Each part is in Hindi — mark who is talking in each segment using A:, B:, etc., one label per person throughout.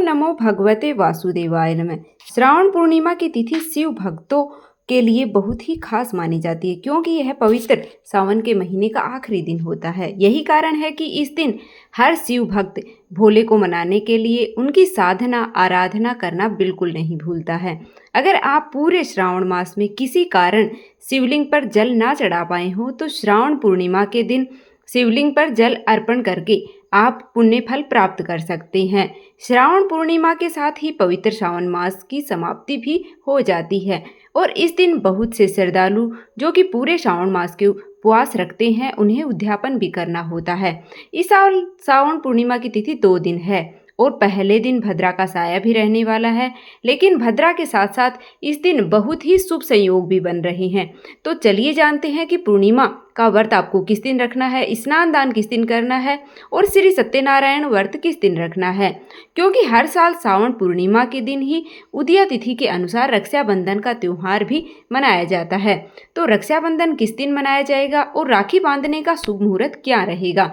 A: नमो भगवते वासुदेवाय नमः। श्रावण पूर्णिमा की तिथि शिव भक्तों के लिए बहुत ही खास मानी जाती है, क्योंकि यह पवित्र सावन के महीने का आखिरी दिन होता है। यही कारण है कि इस दिन हर शिव भक्त भोले को मनाने के लिए उनकी साधना आराधना करना बिल्कुल नहीं भूलता है। अगर आप पूरे श्रावण मास में किसी कारण शिवलिंग पर जल ना चढ़ा पाए हो तो श्रावण पूर्णिमा के दिन शिवलिंग पर जल अर्पण करके आप पुण्य फल प्राप्त कर सकते हैं। श्रावण पूर्णिमा के साथ ही पवित्र श्रावण मास की समाप्ति भी हो जाती है और इस दिन बहुत से श्रद्धालु जो कि पूरे श्रावण मास के उपवास रखते हैं उन्हें उद्यापन भी करना होता है। इस साल श्रावण पूर्णिमा की तिथि 2 दिन है और पहले दिन भद्रा का साया भी रहने वाला है, लेकिन भद्रा के साथ साथ इस दिन बहुत ही शुभ संयोग भी बन रहे हैं। तो चलिए जानते हैं कि पूर्णिमा का व्रत आपको किस दिन रखना है, स्नान दान किस दिन करना है और श्री सत्यनारायण व्रत किस दिन रखना है। क्योंकि हर साल श्रावण पूर्णिमा के दिन ही उदया तिथि के अनुसार रक्षाबंधन का त्यौहार भी मनाया जाता है। तो रक्षाबंधन किस दिन मनाया जाएगा और राखी बांधने का शुभ मुहूर्त क्या रहेगा।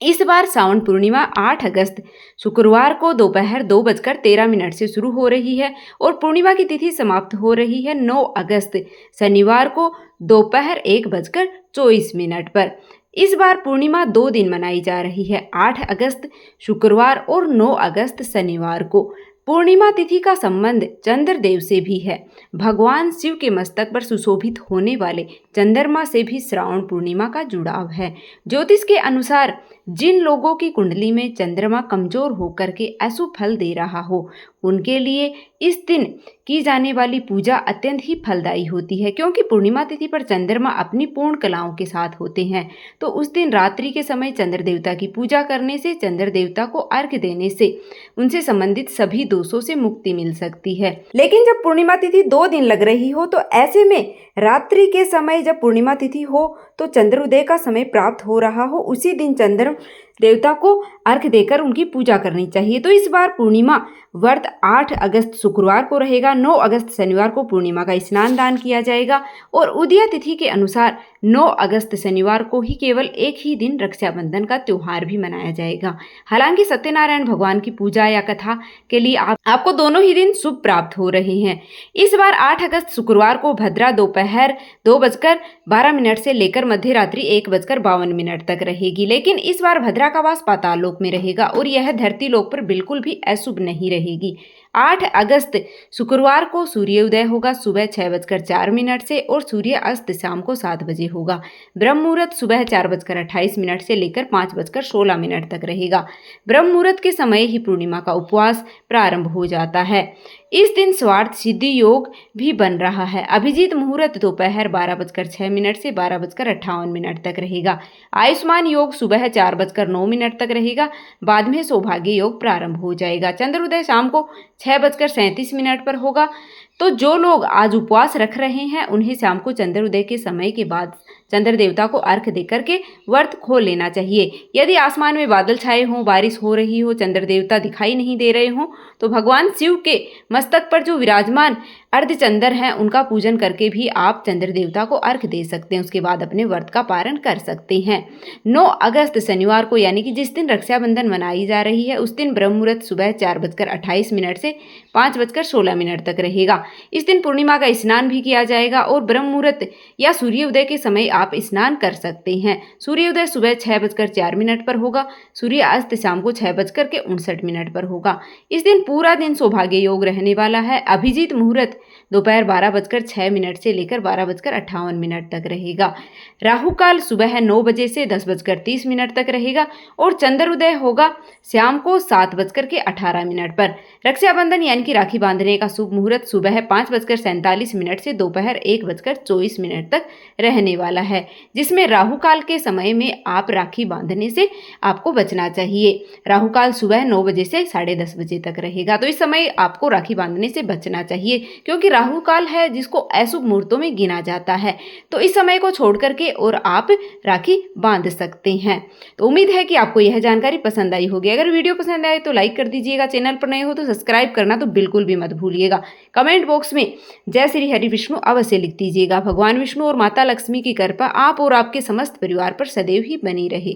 A: इस बार श्रावण पूर्णिमा 8 अगस्त शुक्रवार को दोपहर 2:13 से शुरू हो रही है और पूर्णिमा की तिथि समाप्त हो रही है 9 अगस्त शनिवार को दोपहर 1:24 पर। इस बार पूर्णिमा 2 दिन मनाई जा रही है, 8 अगस्त शुक्रवार और 9 अगस्त शनिवार को। पूर्णिमा तिथि का संबंध चंद्रदेव से भी है। भगवान शिव के मस्तक पर सुशोभित होने वाले चंद्रमा से भी श्रावण पूर्णिमा का जुड़ाव है। ज्योतिष के अनुसार जिन लोगों की कुंडली में चंद्रमा कमजोर होकर के अशुभ फल दे रहा हो उनके लिए इस दिन की जाने वाली पूजा अत्यंत ही फलदायी होती है, क्योंकि पूर्णिमा तिथि पर चंद्रमा अपनी पूर्ण कलाओं के साथ होते हैं। तो उस दिन रात्रि के समय चंद्र देवता की पूजा करने से, चंद्र देवता को अर्घ्य देने से उनसे संबंधित सभी दोषों से मुक्ति मिल सकती है। लेकिन जब पूर्णिमा तिथि 2 दिन लग रही हो तो ऐसे में रात्रि के समय जब पूर्णिमा तिथि हो तो चंद्रोदय का समय प्राप्त हो रहा हो, उसी दिन चंद्र देवता को अर्घ्य देकर उनकी पूजा करनी चाहिए। तो इस बार पूर्णिमा व्रत 8 अगस्त शुक्रवार को रहेगा, 9 अगस्त शनिवार को पूर्णिमा का स्नान दान किया जाएगा और उदया तिथि के अनुसार 9 अगस्त शनिवार को ही केवल एक ही दिन रक्षाबंधन का त्यौहार भी मनाया जाएगा। हालांकि सत्यनारायण भगवान की पूजा या कथा के लिए आपको दोनों ही दिन शुभ प्राप्त हो रहे हैं। इस बार 8 अगस्त शुक्रवार को भद्रा दोपहर 2:12 से लेकर मध्य रात्रि 1:52 तक रहेगी, लेकिन इस बार भद्रा का वास पाताल लोक में रहेगा और यह धरती लोक पर बिल्कुल भी अशुभ नहीं रहेगी। 8 अगस्त शुक्रवार को सूर्योदय होगा सुबह 6:04 से और सूर्य अस्त शाम को 7 बजे होगा। ब्रह्म मुहूर्त सुबह 4:28 से लेकर 5:16 तक रहेगा। ब्रह्म मुहूर्त के समय ही पूर्णिमा का उपवास प्रारंभ हो जाता है। इस दिन स्वार्थ सिद्धि योग भी बन रहा है। अभिजीत मुहूर्त दोपहर 12:06 से 12:58 तक रहेगा। आयुष्मान योग सुबह 4:09 तक रहेगा। बाद में सौभाग्य योग प्रारंभ हो जाएगा। चंद्रोदय शाम को 6:37 पर होगा। तो जो लोग आज उपवास रख रहे हैं उन्हें शाम को चंद्रोदय के समय के बाद चंद्र देवता को अर्घ्य देकर के व्रत खोल लेना चाहिए। यदि आसमान में बादल छाए हों, बारिश हो रही हो, चंद्र देवता दिखाई नहीं दे रहे हों तो भगवान शिव के मस्तक पर जो विराजमान अर्धचंद्र हैं उनका पूजन करके भी आप चंद्र देवता को अर्घ्य दे सकते हैं। उसके बाद अपने व्रत का पारण कर सकते हैं। 9 अगस्त शनिवार को यानी कि जिस दिन रक्षाबंधन मनाई जा रही है उस दिन ब्रह्म मुहूर्त सुबह 4:28 से 5:16 तक रहेगा। इस दिन पूर्णिमा का स्नान भी किया जाएगा और ब्रह्म मुहूर्त या सूर्योदय के समय आप स्नान कर सकते हैं। सूर्योदय सुबह 6:04 पर होगा। सूर्य अस्त शाम को 6:59 पर होगा। इस दिन पूरा दिन सौभाग्य योग रहने वाला है। अभिजीत मुहूर्त दोपहर 12:06 से लेकर 12:58 तक रहेगा। राहु काल सुबह 9 बजे से 10:30 तक रहेगा और चंद्रोदय होगा शाम को 7:18 पर। रक्षाबंधन यानी कि राखी बांधने का शुभ मुहूर्त सुबह 5:47 से दोपहर 1:24 तक रहने वाला है, जिसमें राहु काल के समय में आप राखी बांधने से आपको बचना चाहिए। राहु काल सुबह 9 बजे से 10:30 बजे तक रहेगा। तो इस समय आपको राखी बांधने से बचना चाहिए, क्योंकि राहु काल है जिसको अशुभ मुहूर्तों में गिना जाता है। तो इस समय को छोड़ करके और आप राखी बांध सकते हैं। तो उम्मीद है कि आपको यह जानकारी पसंद आई होगी। अगर वीडियो पसंद आए तो लाइक कर दीजिएगा। चैनल पर नए हो तो सब्सक्राइब करना तो बिल्कुल भी मत भूलिएगा। कमेंट बॉक्स में जय श्री हरि विष्णु अवश्य लिख दीजिएगा। भगवान विष्णु और माता लक्ष्मी की कृपा आप और आपके समस्त परिवार पर सदैव ही बनी रहे।